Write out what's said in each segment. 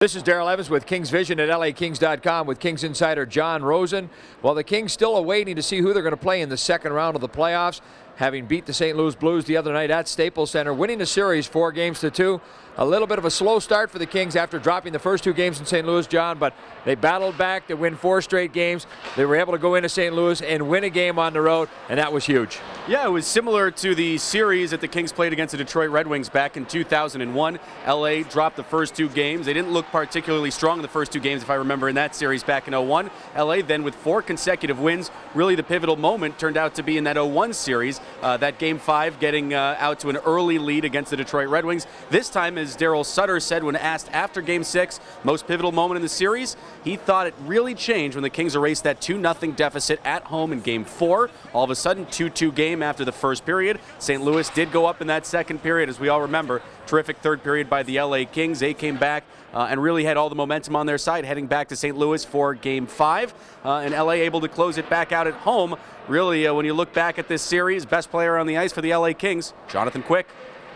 This is Daryl Evans with Kings Vision at LAKings.com with Kings insider John Rosen. Well, the Kings still awaiting to see who they're going to play in the second round of the playoffs, having beat the St. Louis Blues the other night at Staples Center, winning the series 4-2. A little bit of a slow start for the Kings after dropping the first two games in St. Louis, John, but they battled back to win 4 straight games. They were able to go into St. Louis and win a game on the road, and that was huge. Yeah, it was similar to the series that the Kings played against the Detroit Red Wings back in 2001. LA dropped the first 2 games. They didn't look particularly strong in the first 2 games, if I remember, in that series back in 01. LA then with 4 consecutive wins. Really the pivotal moment turned out to be in that 01 series, that Game 5 getting out to an early lead against the Detroit Red Wings. This time, as Daryl Sutter said when asked after Game 6, most pivotal moment in the series, he thought it really changed when the Kings erased that 2-0 deficit at home in Game 4. All of a sudden, 2-2 game after the first period. St. Louis did go up in that second period, as we all remember. Terrific third period by the LA Kings. They came back and really had all the momentum on their side heading back to St. Louis for Game 5. And LA able to close it back out at home. Really, when you look back at this series, best player on the ice for the LA Kings, Jonathan Quick.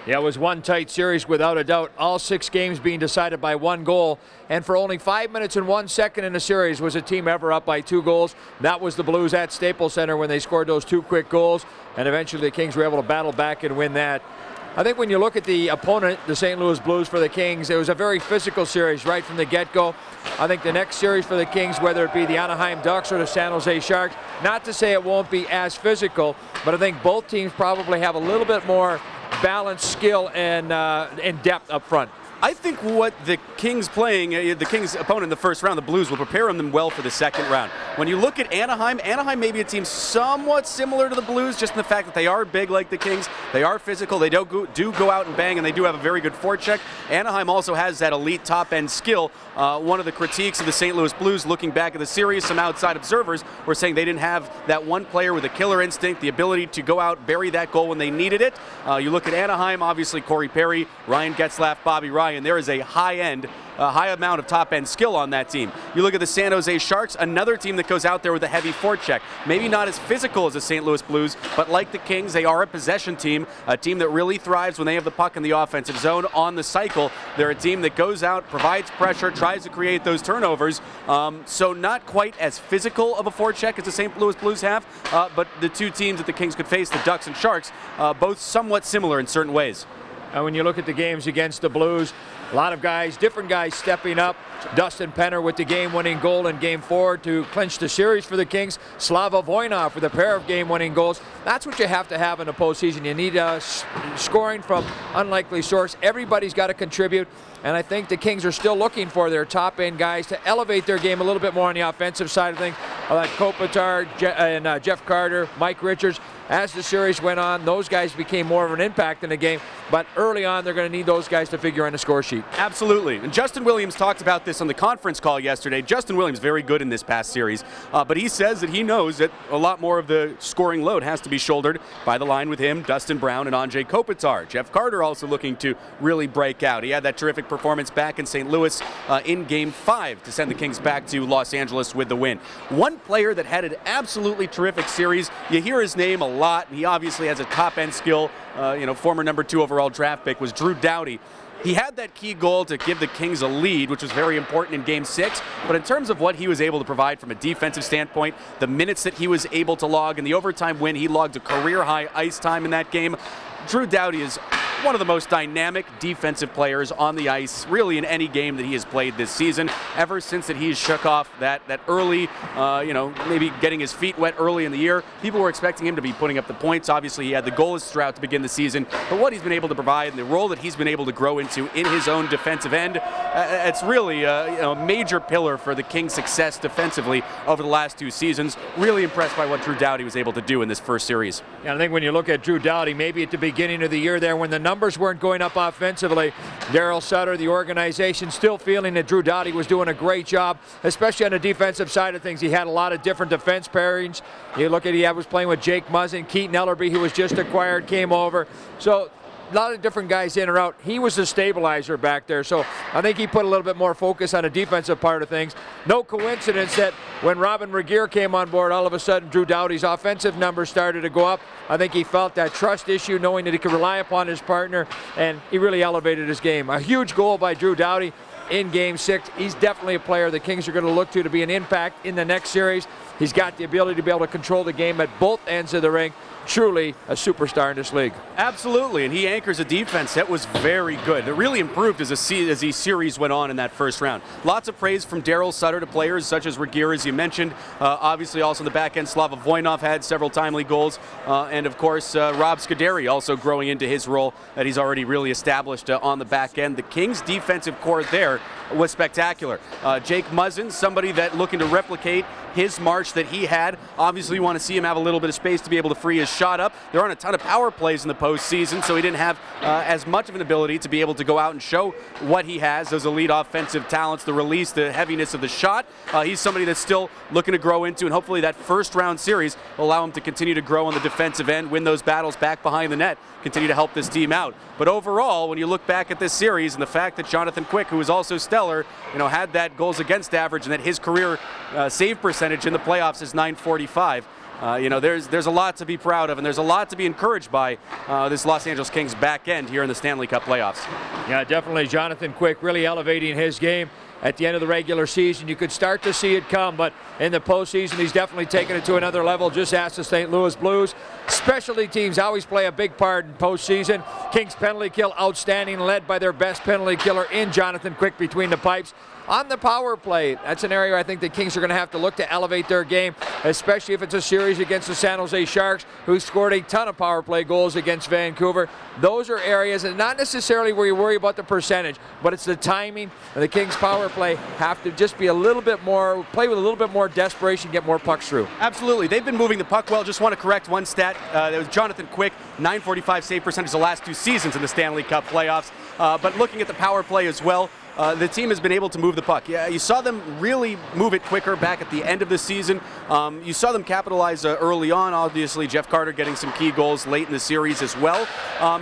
Yeah, it was one tight series without a doubt. All 6 games being decided by 1 goal. And for only 5 minutes and 1 second in the series was a team ever up by 2 goals. That was the Blues at Staples Center when they scored those 2 quick goals. And eventually the Kings were able to battle back and win that. I think when you look at the opponent, the St. Louis Blues for the Kings, it was a very physical series right from the get-go. I think the next series for the Kings, whether it be the Anaheim Ducks or the San Jose Sharks, not to say it won't be as physical, but I think both teams probably have a little bit more balance, skill, and depth up front. I think what the Kings playing, the Kings opponent in the first round, the Blues, will prepare them well for the second round. When you look at Anaheim may be a team somewhat similar to the Blues, just in the fact that they are big like the Kings. They are physical. They do go out and bang, and they do have a very good forecheck. Anaheim also has that elite top-end skill. One of the critiques of the St. Louis Blues, looking back at the series, some outside observers were saying they didn't have that one player with a killer instinct, the ability to go out, bury that goal when they needed it. You look at Anaheim, obviously Corey Perry, Ryan Getzlaf, Bobby Ryan. There is a high amount of top-end skill on that team. You look at the San Jose Sharks, another team that goes out there with a heavy forecheck. Maybe not as physical as the St. Louis Blues, but like the Kings, they are a possession team, a team that really thrives when they have the puck in the offensive zone on the cycle. They're a team that goes out, provides pressure, tries to create those turnovers. So not quite as physical of a forecheck as the St. Louis Blues have, but the 2 teams that the Kings could face, the Ducks and Sharks, both somewhat similar in certain ways. And when you look at the games against the Blues, a lot of guys, different guys stepping up. Dustin Penner with the game-winning goal in Game 4 to clinch the series for the Kings. Slava Voinov with a pair of game-winning goals. That's what you have to have in the postseason. You need scoring from unlikely source. Everybody's got to contribute. And I think the Kings are still looking for their top-end guys to elevate their game a little bit more on the offensive side of things. Like Kopitar and Jeff Carter, Mike Richards. As the series went on, those guys became more of an impact in the game. But early on, they're going to need those guys to figure on the score sheet. Absolutely. And Justin Williams talked about this on the conference call yesterday. Justin Williams, very good in this past series. But he says that he knows that a lot more of the scoring load has to be shouldered by the line with him, Dustin Brown, and Anze Kopitar. Jeff Carter also looking to really break out. He had that terrific performance back in St. Louis in Game 5 to send the Kings back to Los Angeles with the win. One player that had an absolutely terrific series, you hear his name a lot. He obviously has a top-end skill. Former number 2 overall draft pick was Drew Doughty. He had that key goal to give the Kings a lead, which was very important in Game 6. But in terms of what he was able to provide from a defensive standpoint, the minutes that he was able to log, in the overtime win, he logged a career-high ice time in that game. Drew Doughty is one of the most dynamic defensive players on the ice, really in any game that he has played this season. Ever since that he's shook off that early, maybe getting his feet wet early in the year, people were expecting him to be putting up the points. Obviously, he had the goalless drought to begin the season, but what he's been able to provide and the role that he's been able to grow into in his own defensive end, it's really a major pillar for the Kings' success defensively over the last 2 seasons. Really impressed by what Drew Doughty was able to do in this first series. Yeah, I think when you look at Drew Doughty, maybe at the beginning of the year there when the numbers weren't going up offensively, Daryl Sutter, the organization, still feeling that Drew Doughty was doing a great job, especially on the defensive side of things. He had a lot of different defense pairings. You look at, he was playing with Jake Muzzin, Keaton Ellerby, who was just acquired, came over. So a lot of different guys in or out. He was the stabilizer back there, so I think he put a little bit more focus on the defensive part of things. No coincidence that when Robin Regehr came on board, all of a sudden Drew Doughty's offensive numbers started to go up. I think he felt that trust issue, knowing that he could rely upon his partner, and he really elevated his game. A huge goal by Drew Doughty. in Game 6. He's definitely a player the Kings are going to look to be an impact in the next series. He's got the ability to be able to control the game at both ends of the rink. Truly a superstar in this league. Absolutely, and he anchors a defense that was very good. It really improved as the series went on in that first round. Lots of praise from Daryl Sutter to players such as Regier, as you mentioned. Obviously, also in the back end, Slava Voinov had several timely goals. And, of course, Rob Scuderi also growing into his role that he's already really established on the back end. The Kings' defensive core there was spectacular. Jake Muzzin, somebody that looking to replicate his march that he had. Obviously, you want to see him have a little bit of space to be able to free his shot up. There aren't a ton of power plays in the postseason, so he didn't have as much of an ability to be able to go out and show what he has, those elite offensive talents, the release, the heaviness of the shot. He's somebody that's still looking to grow into, and hopefully that first round series will allow him to continue to grow on the defensive end, win those battles back behind the net, continue to help this team out. But overall, when you look back at this series and the fact that Jonathan Quick, who was also stellar, had that goals against average and that his career save percentage in the playoffs is .945. There's a lot to be proud of, and there's a lot to be encouraged by this Los Angeles Kings back end here in the Stanley Cup playoffs. Yeah, definitely Jonathan Quick really elevating his game. At the end of the regular season, you could start to see it come, but in the postseason, he's definitely taken it to another level. Just ask the St. Louis Blues. Specialty teams always play a big part in postseason. Kings penalty kill outstanding, led by their best penalty killer in Jonathan Quick between the pipes. On the power play, that's an area I think the Kings are going to have to look to elevate their game, especially if it's a series against the San Jose Sharks, who scored a ton of power play goals against Vancouver. Those are areas, and not necessarily where you worry about the percentage, but it's the timing. And the Kings' power play have to just be a little bit more, play with a little bit more desperation, get more pucks through. Absolutely. They've been moving the puck well. Just want to correct one stat. That was Jonathan Quick, .945 save percentage the last 2 seasons in the Stanley Cup playoffs. But looking at the power play as well, the team has been able to move the puck. Yeah, you saw them really move it quicker back at the end of the season. You saw them capitalize early on. Obviously, Jeff Carter getting some key goals late in the series as well.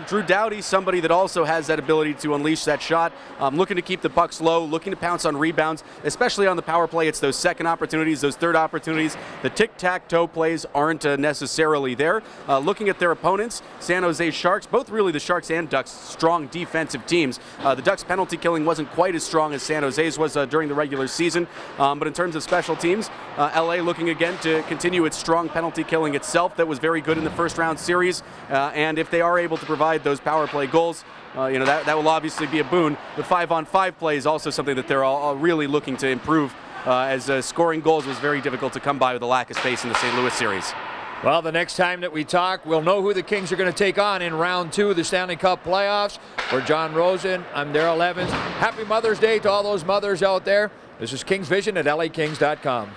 Drew Doughty, somebody that also has that ability to unleash that shot. Looking to keep the pucks low, looking to pounce on rebounds, especially on the power play. It's those second opportunities, those third opportunities. The tic-tac-toe plays aren't necessarily there. Looking at their opponents, San Jose Sharks, both really the Sharks and Ducks, strong defensive teams. The Ducks' penalty killing wasn't quite as strong as San Jose's was during the regular season. But in terms of special teams, LA looking again to continue its strong penalty killing itself that was very good in the first round series. And if they are able to provide those power play goals, that will obviously be a boon. The 5-on-5 play is also something that they're all really looking to improve, as scoring goals was very difficult to come by with the lack of space in the St. Louis series. Well, the next time that we talk, we'll know who the Kings are going to take on in round 2 of the Stanley Cup playoffs. For John Rosen, I'm Daryl Evans. Happy Mother's Day to all those mothers out there. This is Kings Vision at LAKings.com.